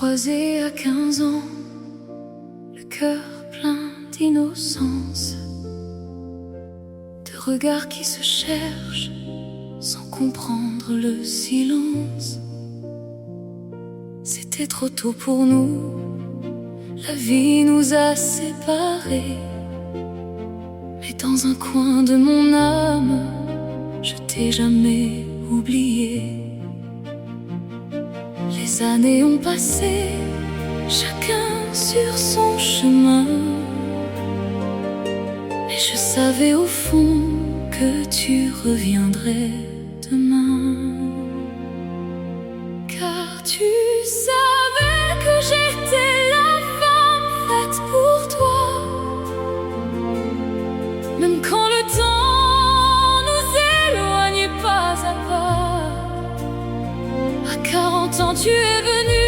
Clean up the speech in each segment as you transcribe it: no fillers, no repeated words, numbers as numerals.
croisés à 15 ans, le cœur plein d'innocence, de regards qui se cherchent sans comprendre le silence. C'était trop tôt pour nous, la vie nous a séparés. Mais dans un coin de mon âme, je t'ai jamais oublié. Les années ont passé, chacun sur son chemin, mais je savais au fond que tu reviendrais demain. Car tu savais que j'étais la femme faite pour toi, même quand le temps nous éloignait pas à pas. À 40 ans tu es venu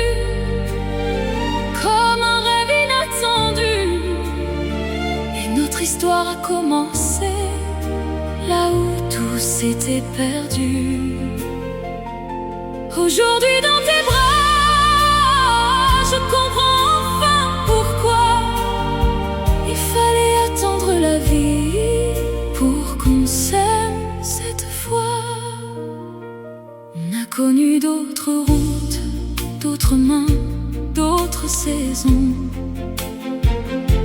comme un rêve inattendu, et notre histoire a commencé là où tout s'était perdu. Aujourd'hui dans tes bras, je comprends enfin pourquoi il fallait attendre la vie pour qu'on s'aime cette fois. On a connu d'autres routes, d'autres mains, d'autres saisons,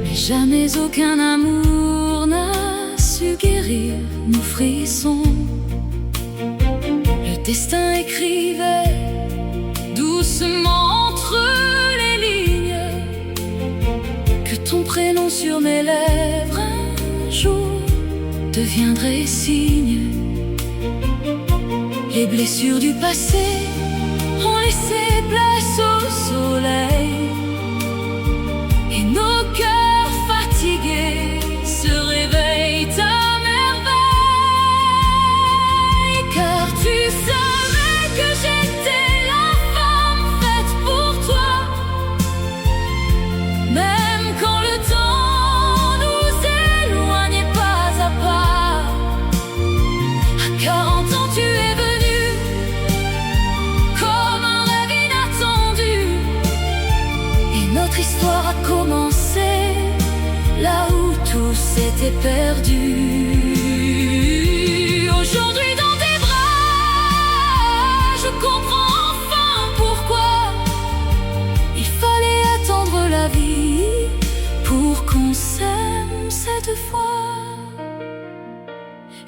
mais jamais aucun amour n'a su guérir nos frissons. Le destin écrivait doucement entre les lignes que ton prénom sur mes lèvres un jour deviendrait signe. Les blessures du passé ont laissé place au soleil, et nos cœurs fatigués se réveillent à merveille. Car tu savais que j'étais la femme faite pour toi, même quand le temps nous éloignait pas à pas. À 40 ans tu es venu comme un rêve inattendu, et notre histoire a commencé là où tout s'était perdu. Aujourd'hui dans tes bras, je comprends enfin pourquoi il fallait attendre la vie pour qu'on s'aime cette fois.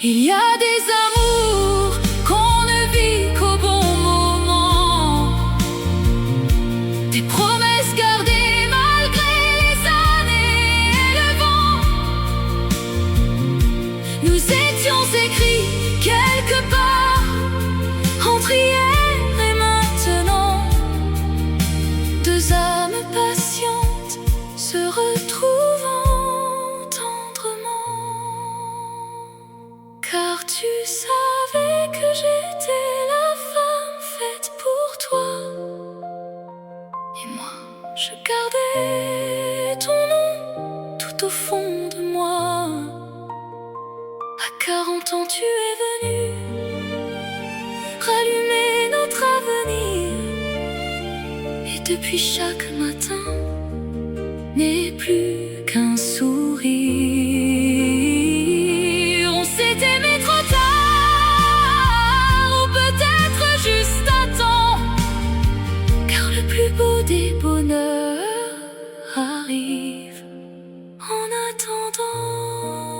Il y a des amours qu'on ne vit qu'au bon moment, des promesses gardées malgré les années et le vent. Nous étions écrits quelque part entre hier et maintenant, deux âmes patientes se retrouvant tendrement. Car tu savais que j'étais la femme faite pour toi, et moi je gardais ton nom tout au fond de moi. À 40 ans tu es venu rallumer notre avenir, et depuis chaque matin n'est plus qu'un sourire. On s'est aimé trop tard, ou peut-être juste à temps, car le plus beau des bonheurs arrive en attendant.